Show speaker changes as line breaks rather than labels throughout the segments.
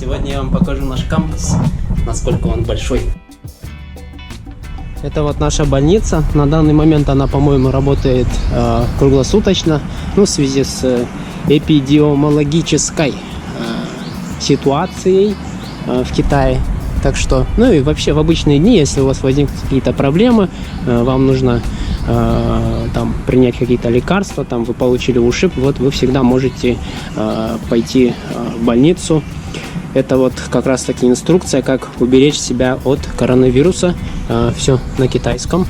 Сегодня я вам покажу наш кампус, насколько он большой. Это вот наша больница. На данный момент она, по-моему, работает круглосуточно, ну, в связи с эпидемиологической ситуацией в Китае. Так что, ну и вообще в обычные дни, если у вас возникнут какие-то проблемы, вам нужно там принять какие-то лекарства, там вы получили ушиб, вот вы всегда можете пойти в больницу. Это вот как раз таки инструкция, как уберечь себя от коронавируса. Все на китайском.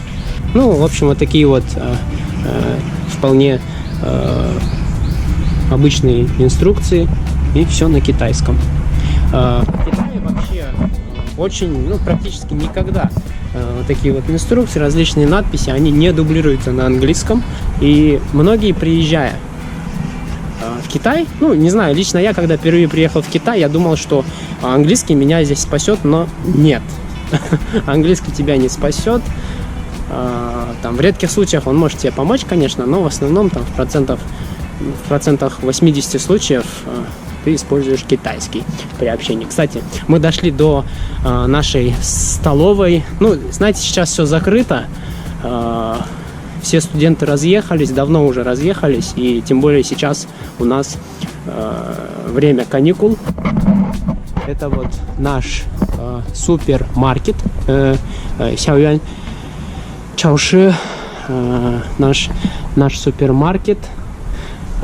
Ну, в общем, вот такие вот вполне обычные инструкции. И все на китайском. В Китае вообще очень, ну, практически никогда вот такие вот инструкции, различные надписи, они не дублируются на английском. И многие, приезжая в Китай, ну, не знаю, лично я, когда впервые приехал в Китай, я думал, что английский меня здесь спасет, но нет. Английский тебя не спасет. Там, в редких случаях он может тебе помочь, конечно, но в основном там, в процентах 80 случаев ты используешь китайский при общении. Кстати, мы дошли до нашей столовой. Ну, знаете, сейчас все закрыто. Все студенты разъехались, давно уже разъехались, и тем более сейчас у нас время каникул. Это вот наш супермаркет, Сяоюань Чаоши, наш супермаркет.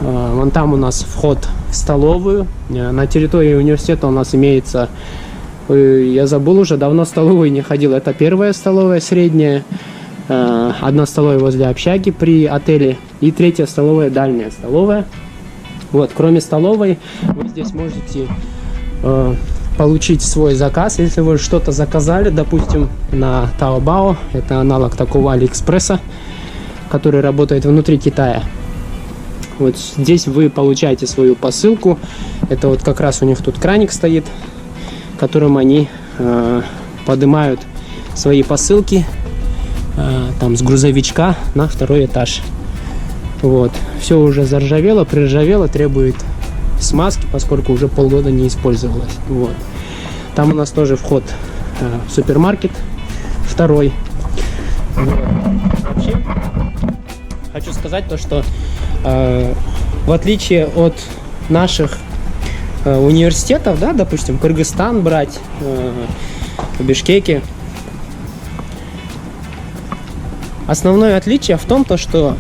Вон там у нас вход в столовую. На территории университета у нас имеется, я забыл уже, давно в столовую не ходил. Это первая столовая, средняя. Одна столовая возле общаги при отеле и третья столовая, дальняя столовая. Вот, кроме столовой, вы здесь можете получить свой заказ, если вы что-то заказали, допустим, на Taobao, это аналог такого Алиэкспресса, который работает внутри Китая. Вот здесь вы получаете свою посылку. Это вот как раз у них тут краник стоит, которым они поднимают свои посылки там с грузовичка на второй этаж. Вот. Все уже заржавело, приржавело, требует смазки, поскольку уже полгода не использовалось. Вот. Там у нас тоже вход в супермаркет второй. Вот. Вообще, хочу сказать то, что в отличие от наших университетов, да, допустим, Кыргызстан брать, в Бишкеке, основное отличие в том, то, что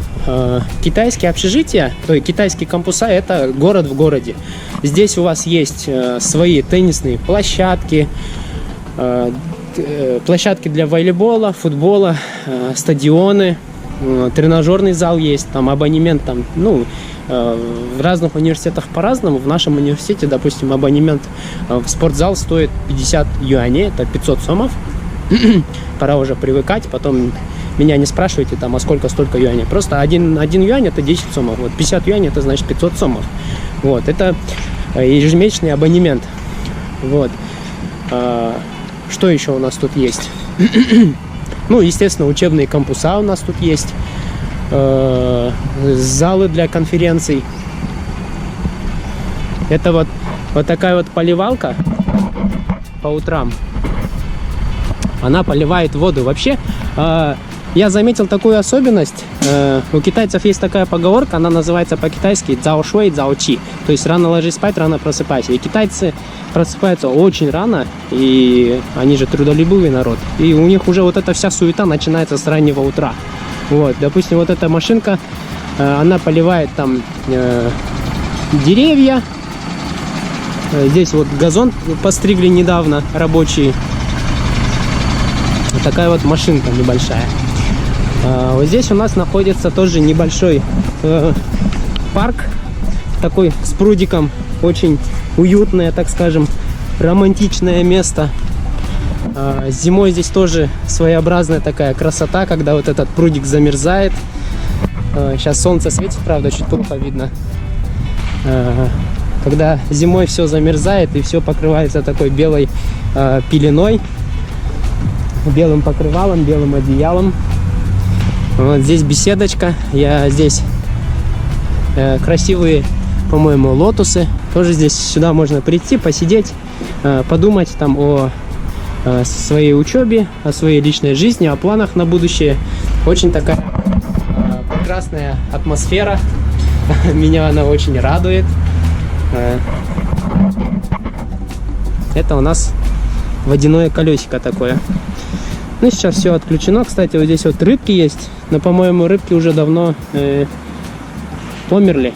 китайские общежития, то есть китайские кампуса, это город в городе. Здесь у вас есть свои теннисные площадки, площадки для волейбола, футбола, стадионы, тренажерный зал есть, там абонемент, там, ну, в разных университетах по-разному. В нашем университете, допустим, абонемент в спортзал стоит 50 юаней, это 500 сомов. Пора уже привыкать, потом меня не спрашивайте, там, а сколько столько юаней. Просто один юань это 10 сомов. Вот 50 юаней это значит 500 сомов. Вот, это ежемесячный абонемент. Вот. Что еще у нас тут есть? Ну, естественно, учебные кампуса у нас тут есть. Залы для конференций. Это вот такая вот поливалка по утрам. Она поливает воду. Вообще, я заметил такую особенность. У китайцев есть такая поговорка, она называется по-китайски «цао шуэй, цао чи». То есть рано ложись спать, рано просыпайся. И китайцы просыпаются очень рано, и они же трудолюбивый народ. И у них уже вот эта вся суета начинается с раннего утра. Вот, допустим, вот эта машинка, она поливает там деревья. Здесь вот газон постригли недавно рабочие. Вот такая вот машинка небольшая. Вот здесь у нас находится тоже небольшой парк, такой с прудиком, очень уютное, так скажем, романтичное место. Зимой здесь тоже своеобразная такая красота, когда вот этот прудик замерзает. Сейчас солнце светит, правда, чуть плохо видно. Когда зимой все замерзает и все покрывается такой белой пеленой, белым покрывалом, белым одеялом. Вот здесь беседочка. Здесь красивые, по-моему, лотосы Тоже здесь сюда можно прийти, посидеть, подумать там о своей учебе, о своей личной жизни, о планах на будущее. Очень такая прекрасная атмосфера. Меня она очень радует. Это у нас водяное колесико такое. Ну, сейчас все отключено. Кстати, вот здесь вот рыбки есть. Но, по-моему, рыбки уже давно померли.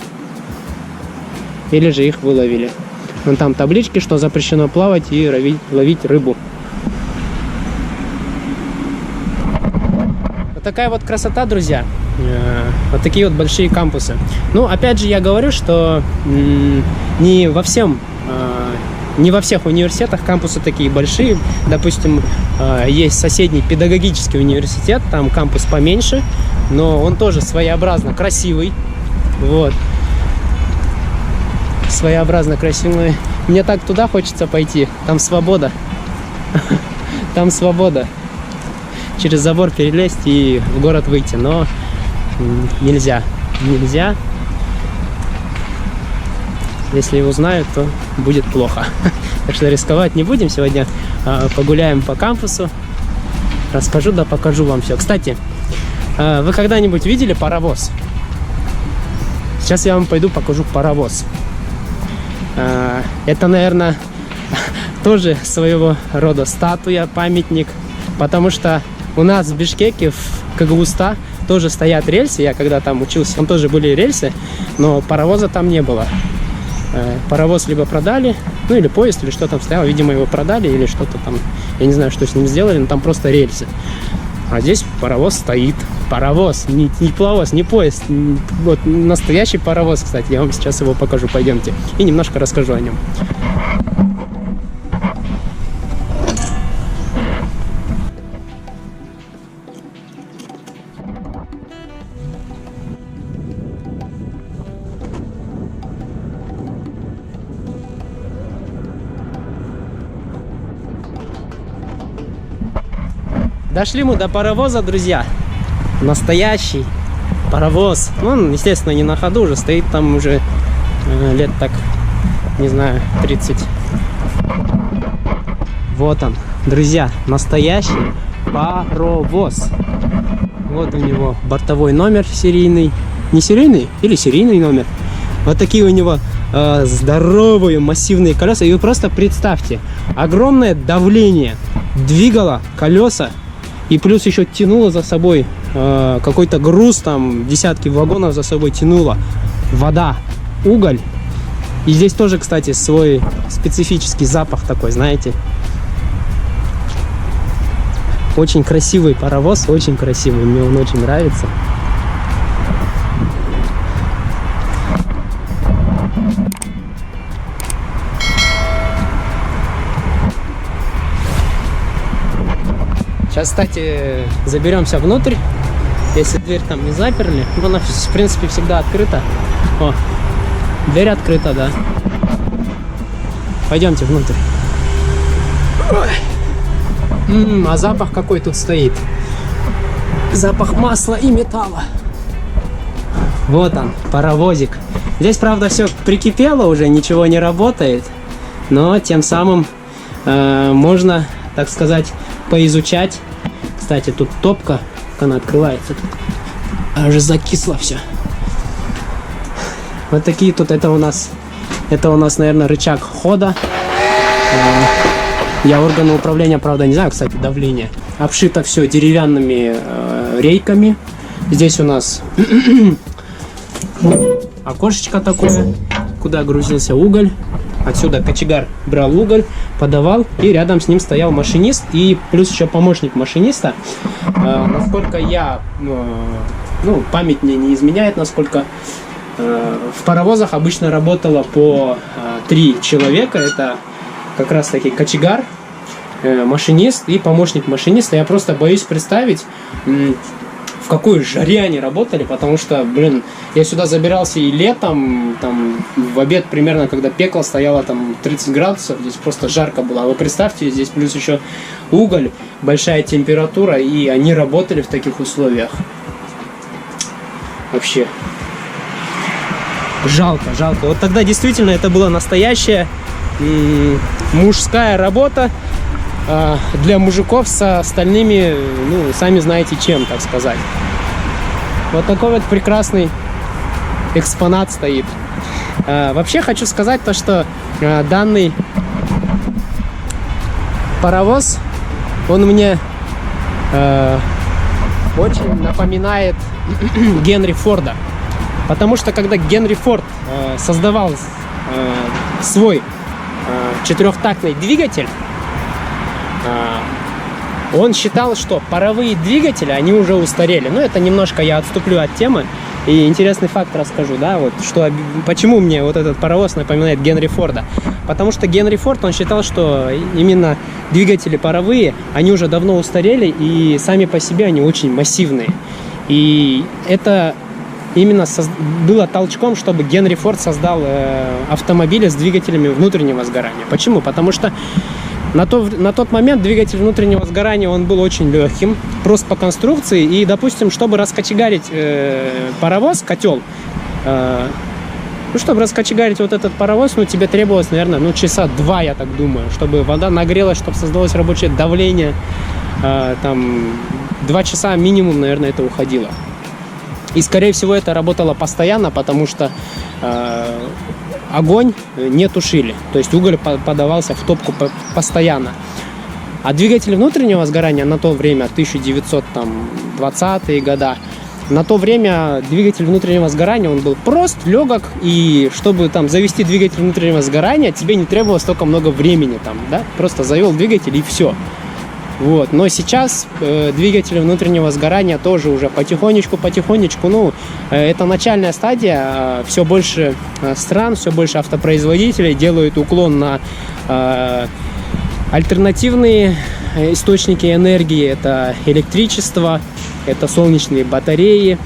Или же их выловили. Вон там таблички, что запрещено плавать и ловить рыбу. Вот такая вот красота, друзья. Вот такие вот большие кампусы. Ну, опять же, я говорю, что не во всех университетах кампусы такие большие. Допустим, есть соседний педагогический университет, там кампус поменьше, но он тоже своеобразно красивый. Вот. Своеобразно красивый. Мне так туда хочется пойти. Там свобода. Там свобода. Через забор перелезть и в город выйти. Но нельзя. Нельзя. Если узнают, то будет плохо. Так что рисковать не будем. Сегодня погуляем по кампусу. Расскажу, да покажу вам все. Кстати, вы когда-нибудь видели паровоз? Сейчас я вам пойду покажу паровоз. Это, наверное, тоже своего рода статуя, памятник. Потому что у нас в Бишкеке, в КГУ-100, тоже стоят рельсы. Я когда там учился, там тоже были рельсы, но паровоза там не было. Паровоз либо продали, ну или поезд, или что там стояло. Видимо, его продали или что-то там. Я не знаю, что с ним сделали, но там просто рельсы. А здесь паровоз стоит. Паровоз, не плавоз, не поезд. Вот настоящий паровоз, кстати. Я вам сейчас его покажу. Пойдемте. И немножко расскажу о нем. Дошли мы до паровоза, друзья. Настоящий паровоз. Он, естественно, не на ходу, уже стоит там уже лет так, не знаю, 30. Вот он, друзья, настоящий паровоз. Вот у него бортовой номер серийный. Не серийный или серийный номер. Вот такие у него здоровые массивные колеса. И вы просто представьте, огромное давление двигало колеса. И плюс еще тянуло за собой какой-то груз, там десятки вагонов за собой тянуло. Вода, уголь. И здесь тоже, кстати, свой специфический запах такой, знаете. Очень красивый паровоз, очень красивый. Мне он очень нравится. Сейчас, кстати, заберемся внутрь, если дверь там не заперли. Она, в принципе, всегда открыта. О, дверь открыта, да. Пойдемте внутрь. А запах какой тут стоит? Запах масла и металла. Вот он, паровозик. Здесь, правда, все прикипело уже, ничего не работает. Но тем самым можно, так сказать, поизучать. Кстати, тут топка, как она открывается. Аж закисло все. Вот такие тут, это у нас, наверное, рычаг хода. Я органы управления, правда, не знаю, кстати, давление. Обшито все деревянными рейками. Здесь у нас окошечко такое, куда грузился уголь. Отсюда кочегар брал уголь, подавал, и рядом с ним стоял машинист, и плюс еще помощник машиниста. Насколько я, память мне не изменяет, насколько в паровозах обычно работало по 3 человека. Это как раз таки кочегар, машинист и помощник машиниста. Я просто боюсь представить, в какой жаре они работали, потому что, я сюда забирался и летом, там, в обед примерно, когда пекло стояло там 30 градусов, здесь просто жарко было. Вы представьте, здесь плюс еще уголь, большая температура, и они работали в таких условиях. Вообще. Жалко, жалко. Вот тогда действительно это была настоящая мужская работа для мужиков со остальными, ну, сами знаете чем, так сказать. Вот такой вот прекрасный экспонат стоит. Вообще хочу сказать то, что данный паровоз, он мне очень напоминает Генри Форда. Потому что когда Генри Форд создавал свой четырехтактный двигатель, он считал, что паровые двигатели, они уже устарели. Но это немножко я отступлю от темы. И интересный факт расскажу, да, вот что, почему мне вот этот паровоз напоминает Генри Форда. Потому что Генри Форд, он считал, что именно двигатели паровые, они уже давно устарели, и сами по себе они очень массивные. И это именно было толчком, чтобы Генри Форд создал автомобили с двигателями внутреннего сгорания. Почему? Потому что на тот момент двигатель внутреннего сгорания, он был очень легким, прост по конструкции. И, допустим, чтобы раскочегарить паровоз, котел, чтобы раскочегарить вот этот паровоз, тебе требовалось, наверное, часа 2, я так думаю, чтобы вода нагрелась, чтобы создалось рабочее давление. Там 2 часа минимум, наверное, это уходило. И, скорее всего, это работало постоянно, потому что огонь не тушили. То есть уголь подавался в топку постоянно. А двигатель внутреннего сгорания на то время, 1920-е годы, на то время двигатель внутреннего сгорания, он был прост, легок, и чтобы там завести двигатель внутреннего сгорания, тебе не требовалось столько много времени там, да? Просто завел двигатель и все. Вот. Но сейчас двигатели внутреннего сгорания тоже уже потихонечку, это начальная стадия. Все больше стран, все больше автопроизводителей делают уклон на альтернативные источники энергии. Это электричество, это солнечные батареи.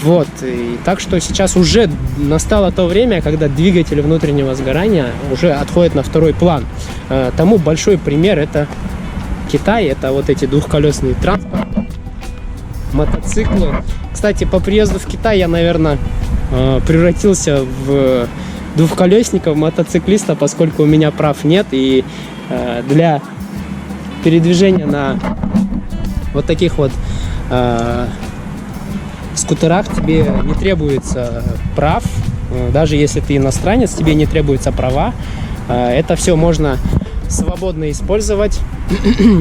Вот. И так что сейчас уже настало то время, когда двигатели внутреннего сгорания уже отходят на второй план. Тому большой пример — это Китай, это вот эти двухколесные транспорты, мотоциклы. Кстати, по приезду в Китай я, наверное, превратился в двухколесника, в мотоциклиста, поскольку у меня прав нет, и для передвижения на вот таких вот скутерах тебе не требуется прав, даже если ты иностранец, тебе не требуются права. Это все можно свободно использовать,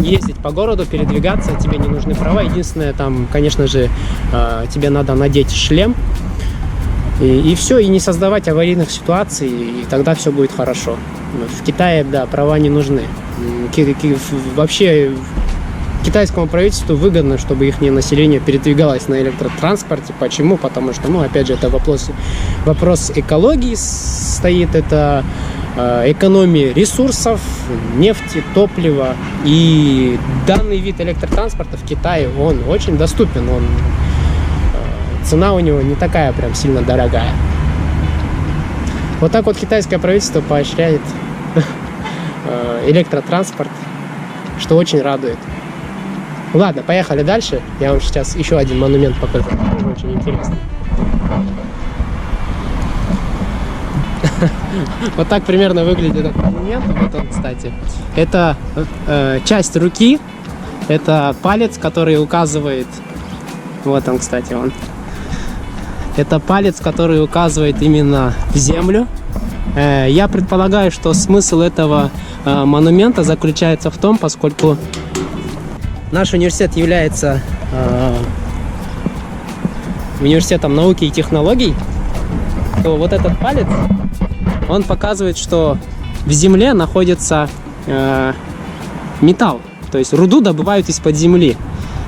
ездить по городу, передвигаться, тебе не нужны права. Единственное, там, конечно же, тебе надо надеть шлем, и все, и не создавать аварийных ситуаций, и тогда все будет хорошо. В Китае, да, права не нужны. Вообще китайскому правительству выгодно, чтобы их население передвигалось на электротранспорте. Почему? Потому что, опять же, это вопрос экологии стоит, это экономии ресурсов, нефти, топлива. И данный вид электротранспорта в Китае, он очень доступен, цена у него не такая прям сильно дорогая. Вот так вот китайское правительство поощряет электротранспорт, что очень радует. Ладно, поехали дальше. Я вам сейчас еще один монумент покажу. Очень интересный. Вот так примерно выглядит этот монумент. Вот он, кстати. Это часть руки. Это палец, который указывает... Вот он, кстати, он. Это палец, который указывает именно в землю. Я предполагаю, что смысл этого монумента заключается в том, поскольку наш университет является университетом науки и технологий, то вот этот палец, он показывает, что в земле находится металл, то есть руду добывают из-под земли.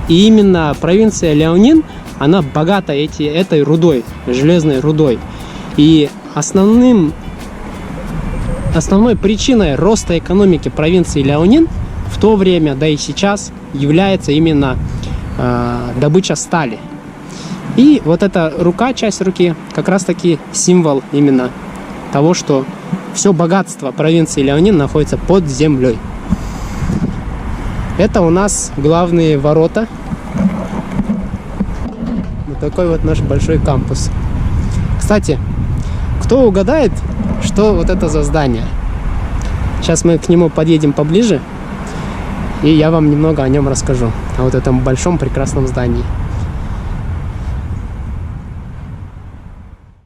И именно провинция Лиаонин, она богата этой рудой, железной рудой. И основной причиной роста экономики провинции Лиаонин в то время, да и сейчас, является именно добыча стали. И вот эта рука, часть руки, как раз таки символ именно того, что все богатство провинции Лиаонин находится под землей. Это у нас главные ворота. Вот такой вот наш большой кампус. Кстати, Кто угадает, что вот это за здание? Сейчас мы к нему подъедем поближе, и я вам немного о нем расскажу. О вот этом большом прекрасном здании.